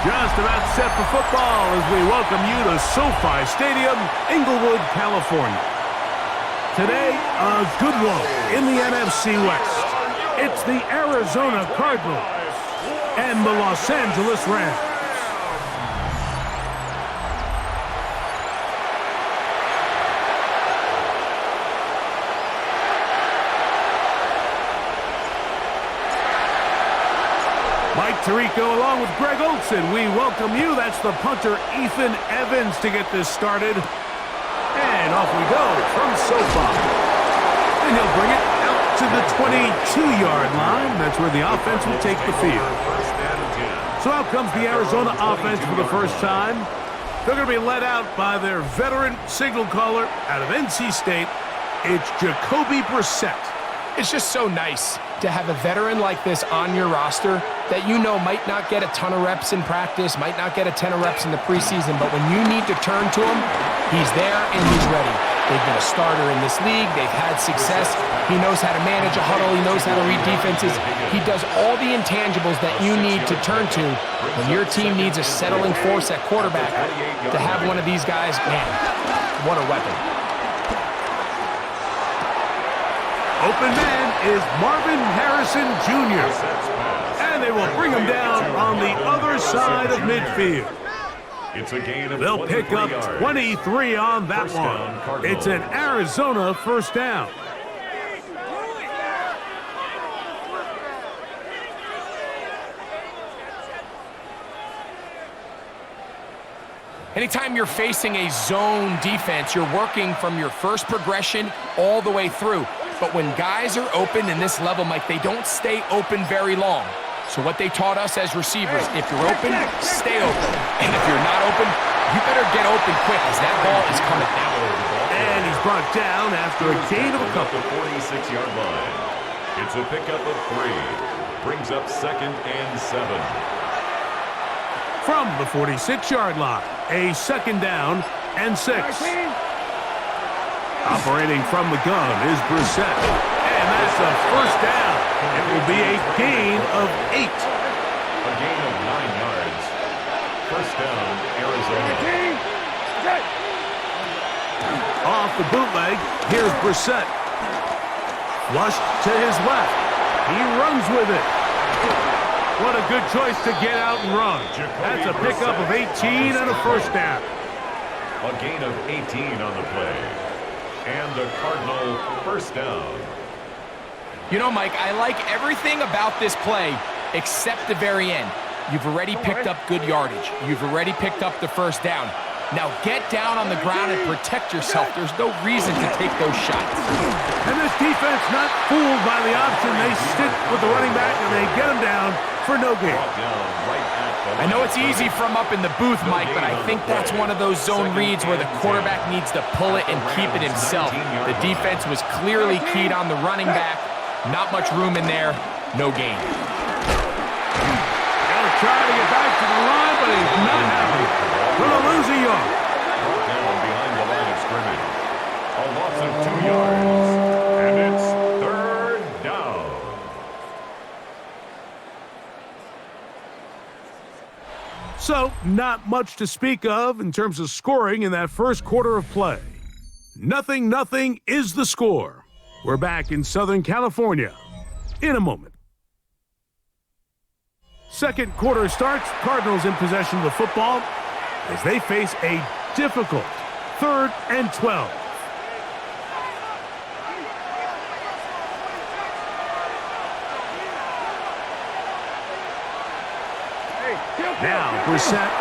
Just about set for football as we welcome you to SoFi Stadium, Inglewood, California. Today, a good one in the NFC West. It's the Arizona Cardinals and the Los Angeles Rams. Mike Tirico along with Greg Olson. We welcome you. That's the punter, Ethan Evans, to get this started. And off we go from SoFi. And he'll bring it out to the 22-yard line. That's where the offense will take the field. So out comes the Arizona offense for the first time. They're going to be led out by their veteran signal caller out of NC State. It's Jacoby Brissett. It's just so nice to have a veteran like this on your roster that you know might not get a ton of reps in practice, might not get a ton of reps in the preseason, but when you need to turn to him, he's there and he's ready. They've been a starter in this league. They've had success. He knows how to manage a huddle. He knows how to read defenses. He does all the intangibles that you need to turn to when your team needs a settling force at quarterback. To have one of these guys, man, what a weapon. Open man is Marvin Harrison Jr. And they will bring him down on the other side of midfield. It's a gain of They'll pick up 23 on that one. It's an Arizona first down. Anytime you're facing a zone defense, you're working from your first progression all the way through. But when guys are open in this level, Mike, they don't stay open very long. So what they taught us as receivers, if you're open, stay open. And if you're not open, you better get open quick as that ball is coming down. And he's brought down after a gain of a couple. The 46-yard line. It's a pickup of 3. Brings up 2nd and 7. From the 46-yard line, a 2nd down and 6. Operating from the gun is Brissett. And that's a first down. It will be a gain of 8. A gain of 9 yards. First down, Arizona. Off the bootleg, here's Brissett. Flushed to his left. He runs with it. What a good choice to get out and run. That's a pickup of 18 and a first down. A gain of 18 on the play. And a Cardinal first down. You know, Mike, I like everything about this play except the very end. You've already picked up good yardage. You've already picked up the first down. Now get down on the ground and protect yourself. There's no reason to take those shots. And this defense not fooled by the option. They stick with the running back and they get him down for no gain. I know it's easy from up in the booth, Mike, but I think that's one of those zone reads where the quarterback needs to pull it and keep it himself. The defense was clearly keyed on the running back. Not much room in there. No gain. Gonna try to get back to the line, but he's not happy. Gonna lose a yard. Brought down behind the line of scrimmage. A loss of 2 yards. And it's 3rd down. So, not much to speak of in terms of scoring in that first quarter of play. 0-0 is the score. We're back in Southern California in a moment. Second quarter starts. Cardinals in possession of the football as they face a difficult 3rd and 12. Now Brissett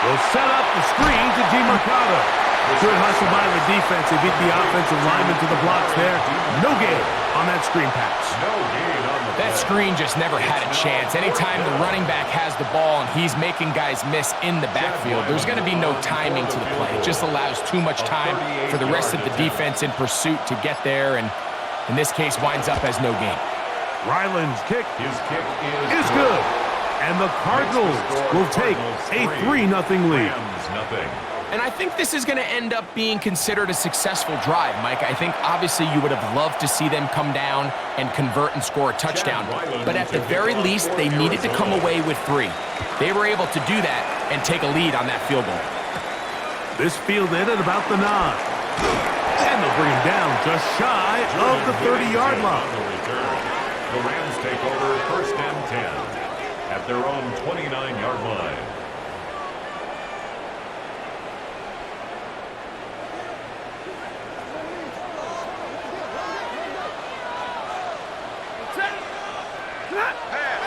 will set up the screen to DeMarcado. Good hustle by the defense. They beat the offensive lineman to the blocks there. No gain on that screen pass. No gain on the That screen just never had a chance. Anytime the running back has the ball and he's making guys miss in the backfield, there's going to be no timing to the play. It just allows too much time for the rest of the defense in pursuit to get there, and in this case winds up as no gain. Ryland's kick His kick is good. And the Cardinals will take a 3-0 lead. And I think this is going to end up being considered a successful drive, Mike. I think obviously you would have loved to see them come down and convert and score a touchdown. But at the very least, they needed to come away with 3. they were able to do that and take a lead on that field goal. This fielded at about the 9. And they'll bring him down just shy of the 30-yard line. The Rams take over 1st and 10 at their own 29-yard line.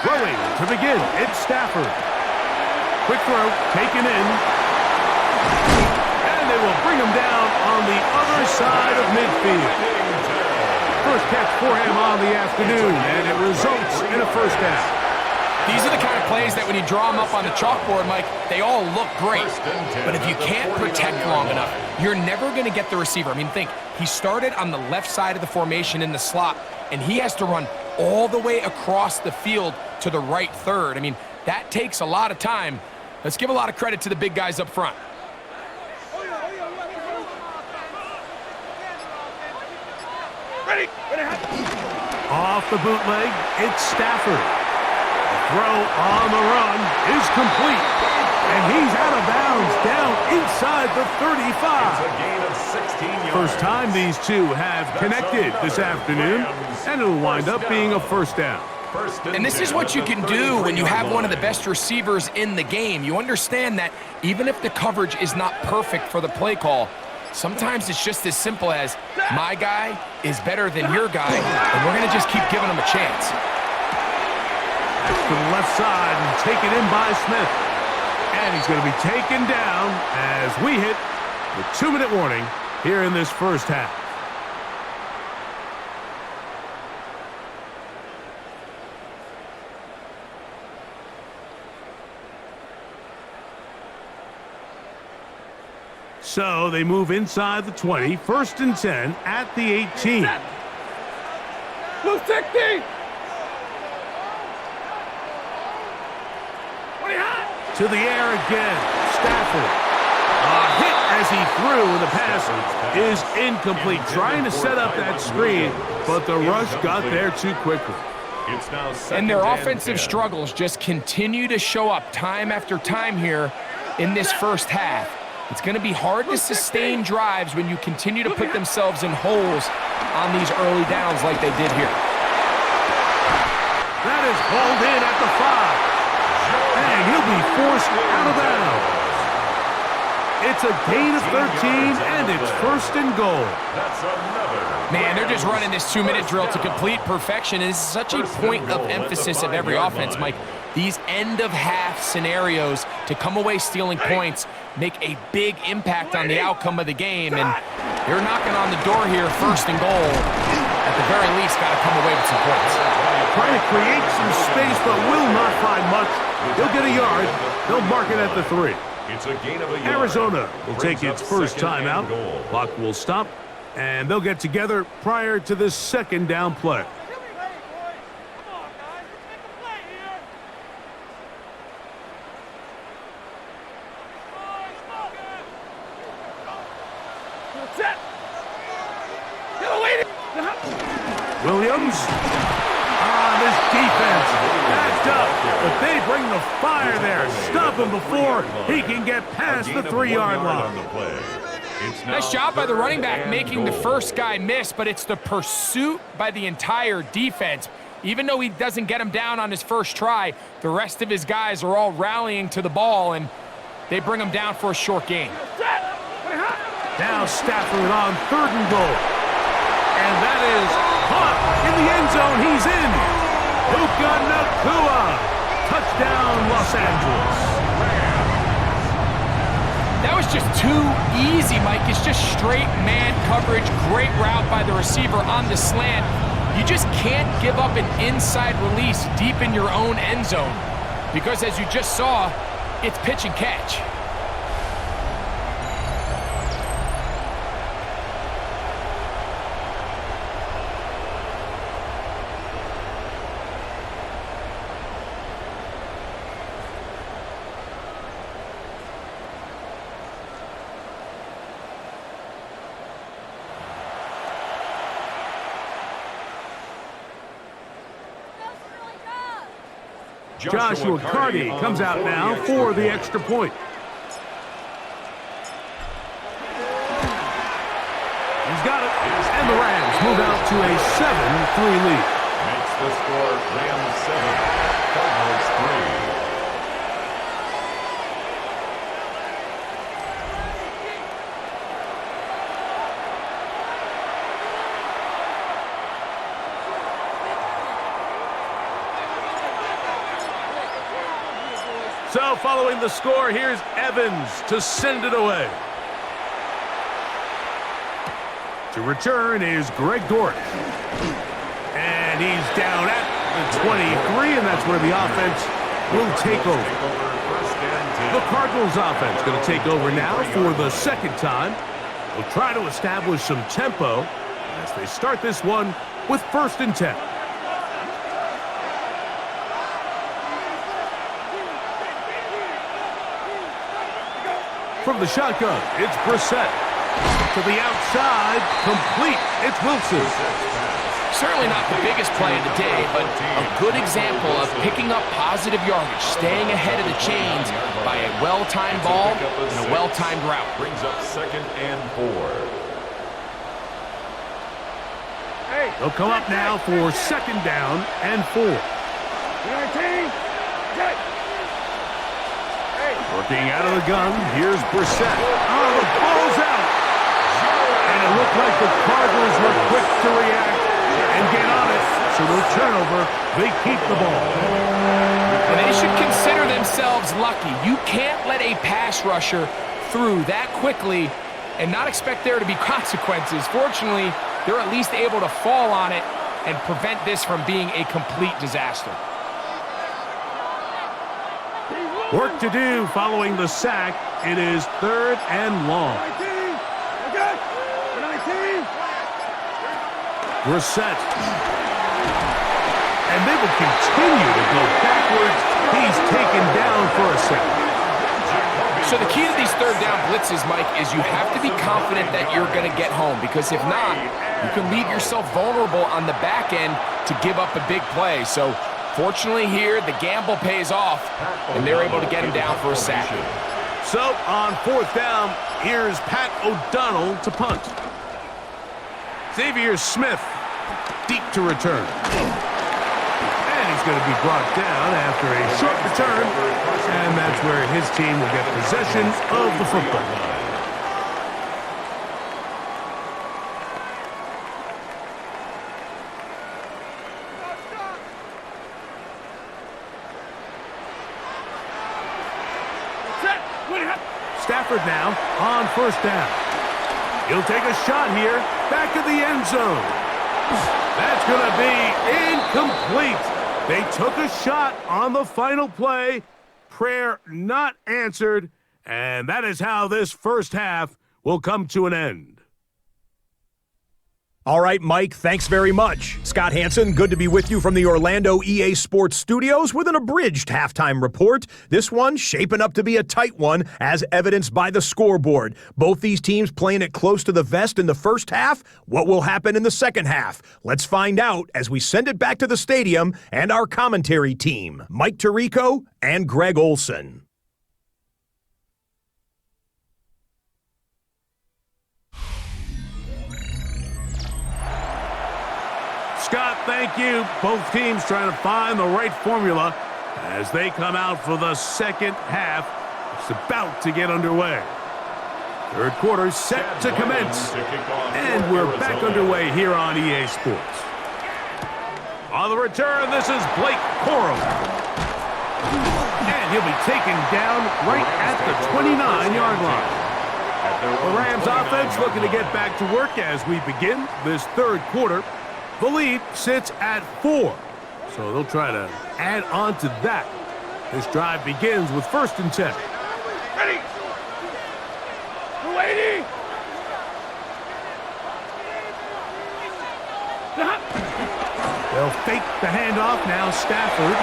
Throwing to begin, it's Stafford. Quick throw, taken in. And they will bring him down on the other side of midfield. First catch for him on the afternoon, and it results in a first down. These are the kind of plays that when you draw them up on the chalkboard, Mike, they all look great. But if you can't protect long enough, you're never going to get the receiver. I mean, think, he started on the left side of the formation in the slot, and he has to run all the way across the field to the right third. I mean, that takes a lot of time. Let's give a lot of credit to the big guys up front. Off the bootleg, it's Stafford. The throw on the run is complete. And he's out of bounds down inside the 35. It's a gain of 16 yards. First time these two have connected this afternoon, and it'll wind up being a first down. And this is what you can do when you have one of the best receivers in the game. You understand that even if the coverage is not perfect for the play call, sometimes it's just as simple as, my guy is better than your guy, and we're going to just keep giving him a chance. That's to the left side and taken in by Smith. And he's going to be taken down as we hit the 2-minute warning here in this first half. So they move inside the 20, 1st and 10 at the 18. Blue 60! To the air again, Stafford. A hit as he threw, and the pass is incomplete. Trying to set up that screen, but the rush got there too quickly. It's now and their offensive struggles just continue to show up time after time here in this first half. It's going to be hard to sustain drives when you continue to put themselves in holes on these early downs like they did here. That is hauled in at the 5. And he'll be forced out of bounds. It's a gain of 13, and it's 1st and goal. That's another. Man, they're just running this 2-minute drill to complete perfection. It is such a point of emphasis of every offense, Mike. These end-of-half scenarios to come away stealing points make a big impact on the outcome of the game, and they're knocking on the door here, 1st and goal. At the very least, got to come away with some points. Trying to create some space, but will not find much. He'll get a yard. They'll mark it at the 3. It's a gain of a yard. Arizona will take its first timeout. Clock will stop, and they'll get together prior to this 2nd down play. Williams. This defense backed up, but they bring the fire there. Stop him before he can get past the 3-yard line. Nice job by the running back making the first guy miss, but it's the pursuit by the entire defense. Even though he doesn't get him down on his first try, the rest of his guys are all rallying to the ball, and they bring him down for a short gain. Now Stafford on 3rd and goal. And that is caught in the end zone. He's in. Puka Nacua. Touchdown, Los Angeles. That was just too easy, Mike. It's just straight man coverage. Great route by the receiver on the slant. You just can't give up an inside release deep in your own end zone because, as you just saw, it's pitch and catch. Joshua Cardi comes out now for the extra point. He's got it. And the Rams move out to a 7-3 lead. Makes the score Rams 7, Cardinals 3. So following the score, here's Evans to send it away. To return is Greg Dortch. And he's down at the 23, and that's where the offense will take over. The Cardinals offense going to take over now for the second time. They'll try to establish some tempo as they start this one with 1st and 10. From the shotgun, it's Brissett. To the outside, complete. It's Wilson. Certainly not the biggest play of the day, but a good example of picking up positive yardage, staying ahead of the chains by a well-timed ball and a well-timed route. Brings up 2nd and 4. They'll come up now for 2nd down and 4. Working out of the gun, here's Brissett. Oh, the ball's out. And it looked like the Cardinals were quick to react and get on it. So no turnover, they keep the ball. And they should consider themselves lucky. You can't let a pass rusher through that quickly and not expect there to be consequences. Fortunately, they're at least able to fall on it and prevent this from being a complete disaster. Work to do following the sack. It is 3rd and long. Brissett. And they will continue to go backwards. He's taken down for a second. So the key to these 3rd down blitzes, Mike, is you have to be confident that you're going to get home, because if not, you can leave yourself vulnerable on the back end to give up a big play. So fortunately here, the gamble pays off, and they're able to get him down for a sack. So on 4th down, here's Pat O'Donnell to punt. Xavier Smith deep to return. And he's going to be brought down after a short return, and that's where his team will get possession of the football. Stafford now on 1st down. He'll take a shot here, back of the end zone. That's going to be incomplete. They took a shot on the final play. Prayer not answered, and that is how this first half will come to an end. All right, Mike, thanks very much. Scott Hanson, good to be with you from the Orlando EA Sports Studios with an abridged halftime report. This one shaping up to be a tight one, as evidenced by the scoreboard. Both these teams playing it close to the vest in the first half. What will happen in the second half? Let's find out as we send it back to the stadium and our commentary team, Mike Tirico and Greg Olson. Scott, thank you. Both teams trying to find the right formula as they come out for the second half. It's about to get underway. 3rd quarter set to commence. And we're back underway here on EA Sports. On the return, this is Blake Corum. And he'll be taken down right at the 29-yard line. The Rams offense looking to get back to work as we begin this 3rd quarter. The lead sits at 4, so they'll try to add on to that. This drive begins with 1st and 10. Ready? 280. They'll fake the handoff now. Stafford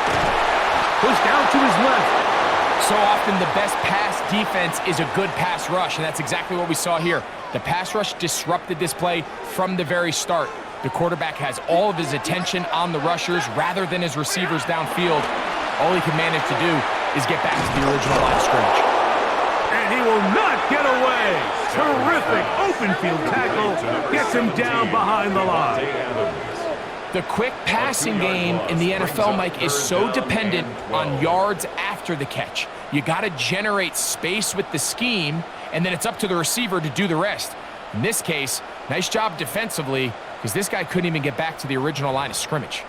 pushed out to his left. So often the best pass defense is a good pass rush, and that's exactly what we saw here. The pass rush disrupted this play from the very start. The quarterback has all of his attention on the rushers rather than his receivers downfield. All he can manage to do is get back to the original line of scrimmage. And he will not get away. Terrific open field tackle. Gets him down behind the line. The quick passing game in the NFL, Mike, is so dependent on yards after the catch. You got to generate space with the scheme, and then it's up to the receiver to do the rest. In this case, nice job defensively, because this guy couldn't even get back to the original line of scrimmage.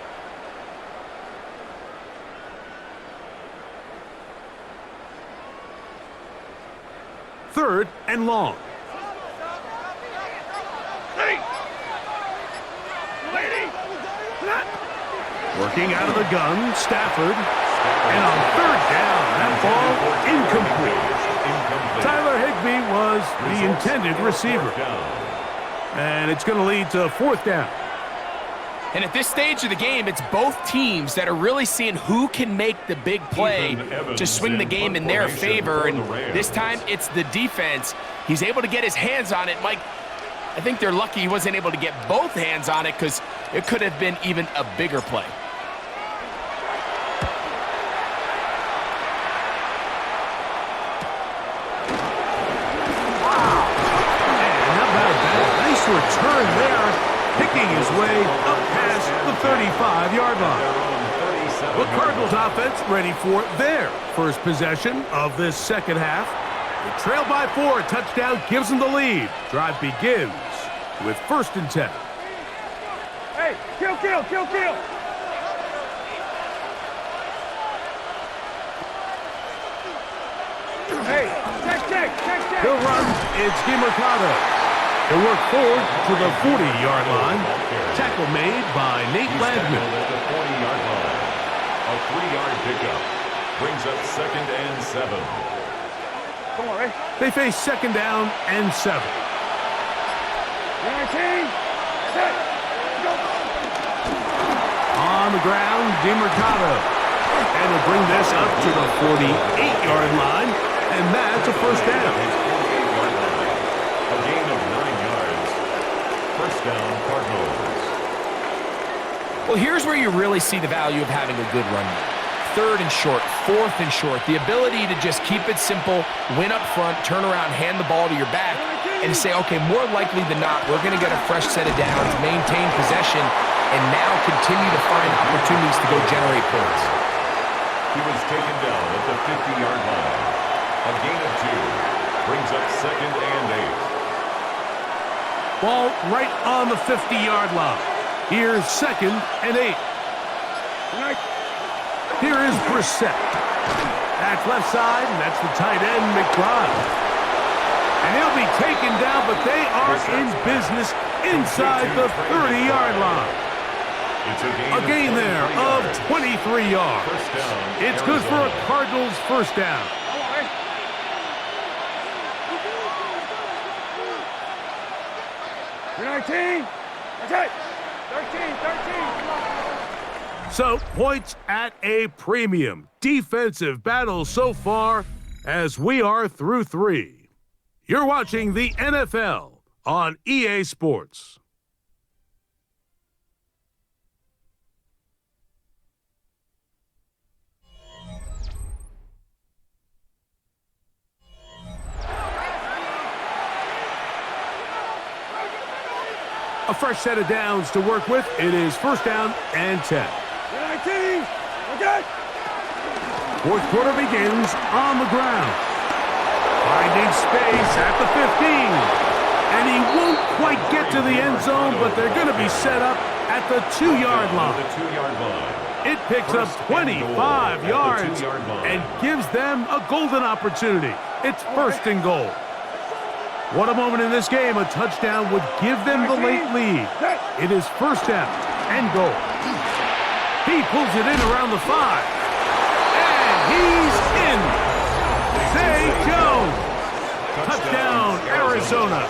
Third and long. Working out of the gun, Stafford. And on third down, that ball incomplete. Tyler Higbee was the intended receiver. And it's going to lead to fourth down. And at this stage of the game, it's both teams that are really seeing who can make the big play to swing the game in their favor. And this time, it's the defense. He's able to get his hands on it. Mike, I think they're lucky he wasn't able to get both hands on it because it could have been even a bigger play. Return there, picking his way up past the 35-yard line. The Cardinals offense ready for their first possession of this second half. They trail by 4, touchdown gives them the lead. Drive begins with 1st and 10. Hey, kill. Hey, check. He'll run, it's DeMercado. They work forward to the 40-yard line. Tackle made by Nate Landman. At the 40-yard line. A 3-yard pickup brings up 2nd and 7. Come on, Ray. They face 2nd down and 7. 19. On the ground, DeMercado. And will bring this up to the 48-yard line, and that's a first down. A gain of 9 yards. First down, Cardinals. Well, here's where you really see the value of having a good run. 3rd and short, 4th and short. The ability to just keep it simple, win up front, turn around, hand the ball to your back, and say, okay, more likely than not, we're going to get a fresh set of downs, maintain possession, and now continue to find opportunities to go generate points. He was taken down at the 50-yard line. A gain of 2 brings up 2nd and 8. Ball right on the 50-yard line. Here's 2nd and 8. Here is Brissett. That's left side, and that's the tight end, McBride. And he'll be taken down, but they are in business inside the 30-yard line. A gain there of 23 yards. It's good for a Cardinals first down. 19. That's it. 13. So, points at a premium. Defensive battle so far as we are through 3. You're watching the NFL on EA Sports. A fresh set of downs to work with. It is 1st down and 10. 19. Okay. 4th quarter begins on the ground. Finding space at the 15. And he won't quite get to the end zone, but they're going to be set up at the 2-yard line. It picks up 25 yards and gives them a golden opportunity. It's 1st and goal. What a moment in this game. A touchdown would give them the late lead. It is 1st down and goal. He pulls it in around the 5. And he's in. Zay Jones. Touchdown, Arizona.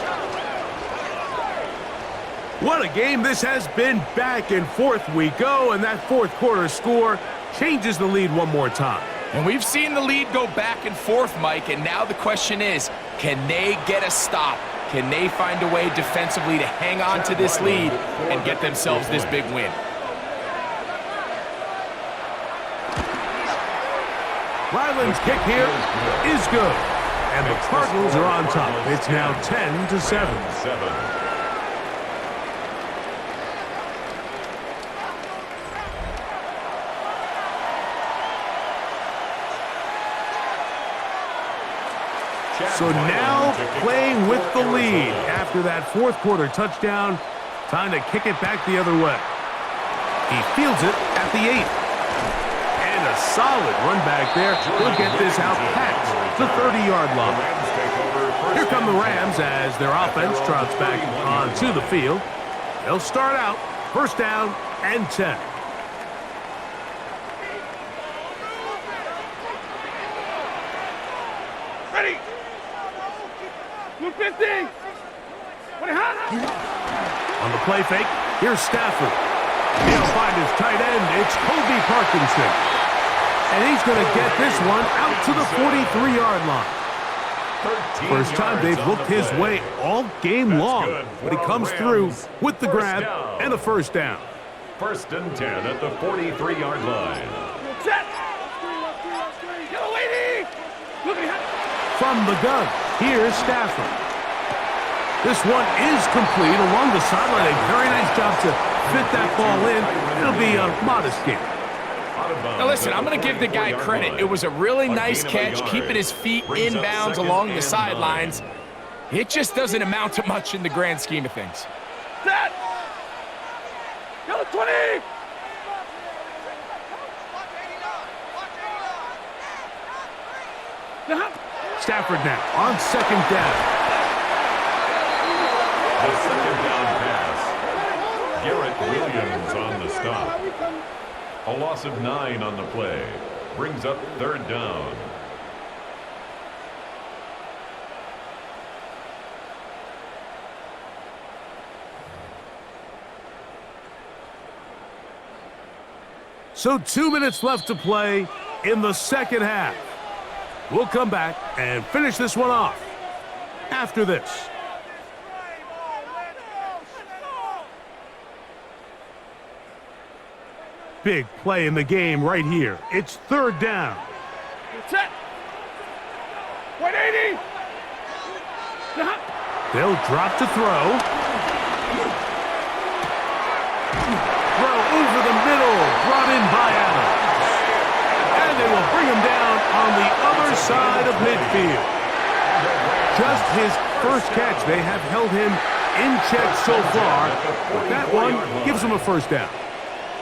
What a game this has been. Back and forth we go, and that 4th quarter score changes the lead one more time. And we've seen the lead go back and forth, Mike, and now the question is, can they get a stop? Can they find a way defensively to hang on to this lead and get themselves this big win? Ryland's kick here is good. And the Cardinals are on top. It's now 10-7. So now playing with the lead after that fourth quarter touchdown. Time to kick it back the other way. He fields it at the 8. And a solid run back there. He'll get this out past the 30-yard line. Here come the Rams as their offense trots back onto the field. They'll start out first down and 10. Ready. 250. On the play fake, here's Stafford. He'll find his tight end. It's Colby Parkinson. And he's going to get this one out to the 43-yard line. First time they've looked his way all game long, but he comes through with the grab and a first down. First and 10 at the 43-yard line. Set. Yellow lady. From the gun, here's Stafford. This one is complete along the sideline. A very nice job to fit that ball in. It'll be a modest gain. Now listen, I'm going to give the guy credit. It was a really nice catch, keeping his feet inbounds along the sidelines. It just doesn't amount to much in the grand scheme of things. Set. Yellow 20. Stafford now on second down. The second down pass. Garrett Williams on the stop. A loss of 9 on the play. Brings up third down. So 2 minutes left to play in the second half. We'll come back and finish this one off after this. Big play in the game right here. It's third down. Set. 180. They'll drop to throw. Throw over the middle. Brought in by Adams. And they will bring him down on the other side of midfield. Just his first catch. They have held him in check so far. But that one gives him a first down.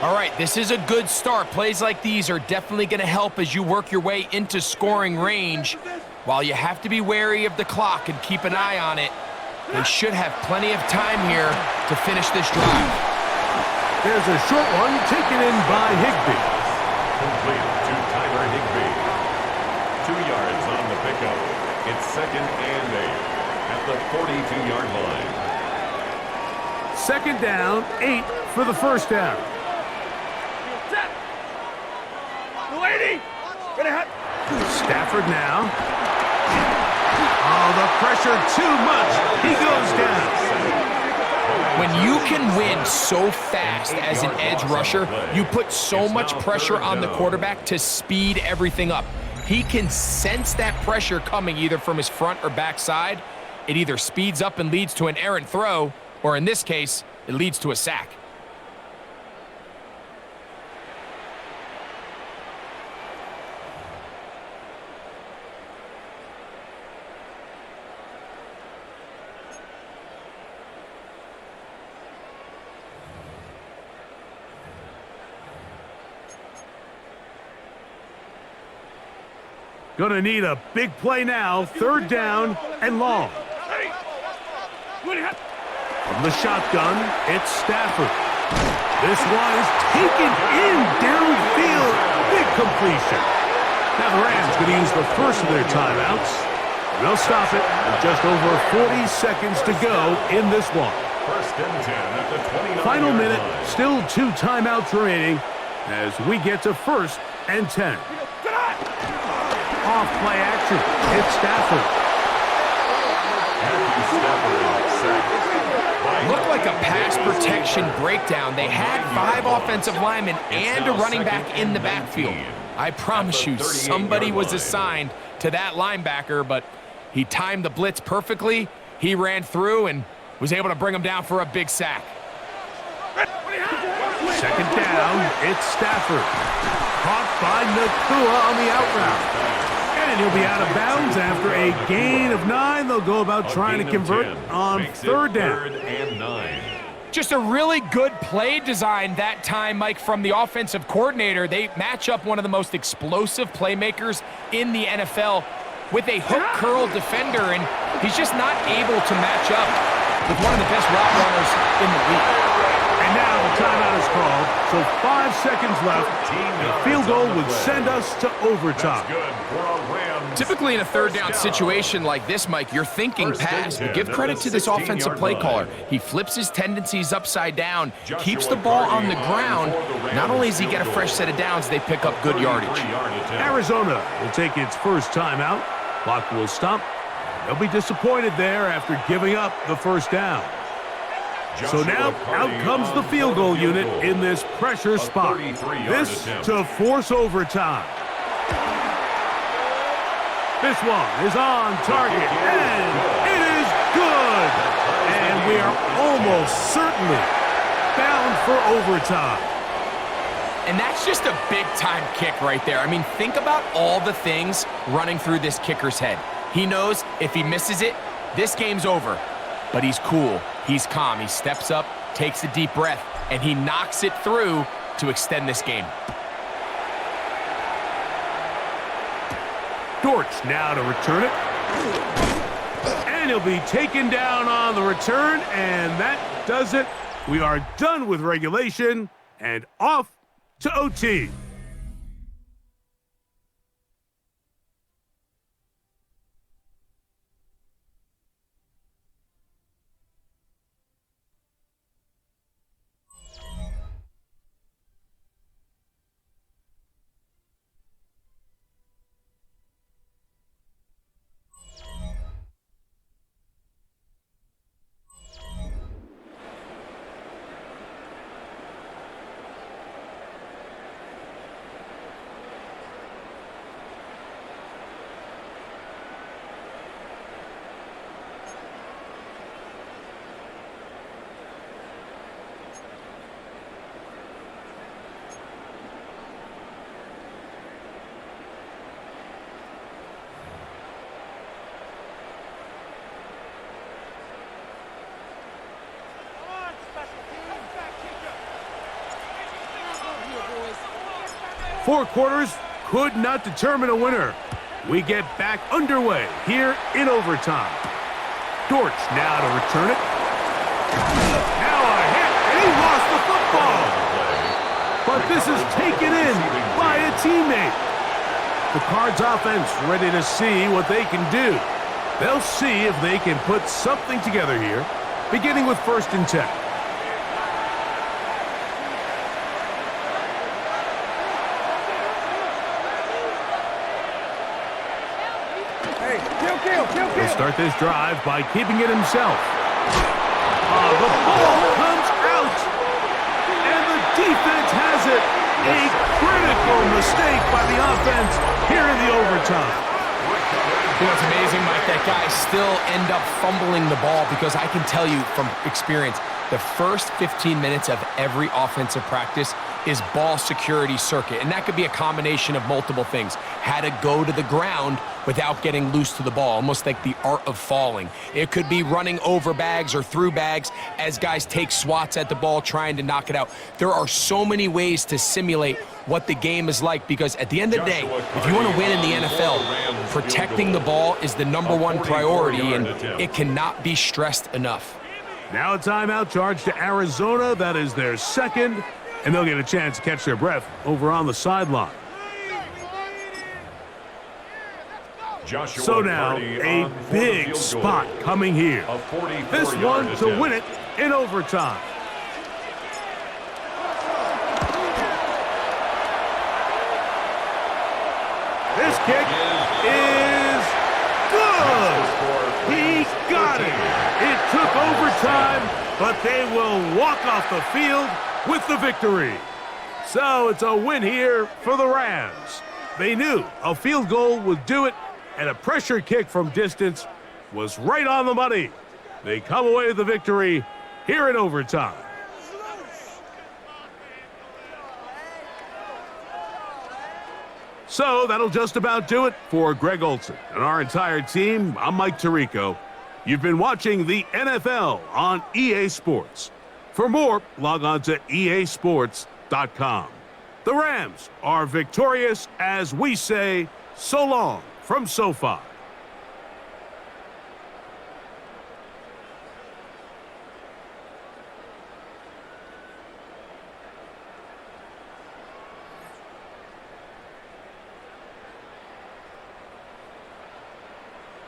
All right, this is a good start. Plays like these are definitely going to help as you work your way into scoring range. While you have to be wary of the clock and keep an eye on it, they should have plenty of time here to finish this drive. There's a short one taken in by Higbee. Complete to Tyler Higbee. 2 yards on the pickup. It's second and 8 at the 42-yard line. Second down, 8 for the first down. Stafford now. Oh, the pressure too much. He goes down. When you can win so fast as an edge rusher, you put so much pressure on the quarterback to speed everything up. He can sense that pressure coming either from his front or back side. It either speeds up and leads to an errant throw, or in this case, it leads to a sack. Gonna need a big play now. Third down and long. From the shotgun, it's Stafford. This one is taken in downfield. Big completion. Now the Rams going to use the first of their timeouts. They'll stop it with just over 40 seconds to go in this one. First and 10 at the 29. Final minute, still 2 timeouts remaining as we get to first and 10. Off play action. It's Stafford. Looked like a pass protection breakdown. They had 5 offensive linemen and a running back in the backfield. I promise you, somebody was assigned to that linebacker, but he timed the blitz perfectly. He ran through and was able to bring him down for a big sack. Second down, it's Stafford. Caught by Nakua on the out route. And he'll be out of bounds after a gain of 9. They'll go about trying to convert on third down. Just a really good play design that time, Mike, from the offensive coordinator. They match up one of the most explosive playmakers in the NFL with a hook curl defender, and he's just not able to match up with one of the best route runners in the league. And now the timeout is called, so 5 seconds left. A field goal would send us to overtime. Typically in a third down situation like this, Mike, you're thinking pass, but give credit to this offensive play caller. He flips his tendencies upside down, keeps the ball on the ground. Not only does he get a fresh set of downs, they pick up good yardage. Arizona will take its first timeout. Clock will stop. They'll be disappointed there after giving up the first down. So now, out comes the field goal unit in this pressure spot. This to force overtime. This one is on target, and it is good. And we are almost certainly bound for overtime. And that's just a big-time kick right there. I mean, think about all the things running through this kicker's head. He knows if he misses it, this game's over. But he's cool, he's calm, he steps up, takes a deep breath, and he knocks it through to extend this game. Dortch now to return it. And he'll be taken down on the return, and that does it. We are done with regulation and off to OT. Four quarters could not determine a winner. We get back underway here in overtime. Dortch now to return it. Now a hit, and he lost the football. But this is taken in by a teammate. The Cards offense ready to see what they can do. They'll see if they can put something together here, beginning with 1st and 10. He'll start this drive by keeping it himself. The ball comes out, and the defense has it. A critical mistake by the offense here in the overtime. You know, it's amazing, Mike, that guys still end up fumbling the ball, because I can tell you from experience, the first 15 minutes of every offensive practice is ball security circuit, and that could be a combination of multiple things. How to go to the ground without getting loose to the ball, almost like the art of falling. It could be running over bags or through bags as guys take swats at the ball trying to knock it out. There are so many ways to simulate what the game is like, because at the end of the day, if you want to win in the NFL, protecting the ball is the #1 priority, and it cannot be stressed enough. Now a timeout charge to Arizona. That is their second, and they'll get a chance to catch their breath over on the sideline. So now, a big spot coming here. This one to win it in overtime. This kick is good. He got it! It took overtime, but they will walk off the field with the victory. So it's a win here for the Rams. They knew a field goal would do it, and a pressure kick from distance was right on the money. They come away with the victory here in overtime. So that'll just about do it for Greg Olsen and our entire team. I'm Mike Tirico. You've been watching the NFL on EA Sports. For more, log on to easports.com. The Rams are victorious as we say so long from SoFi.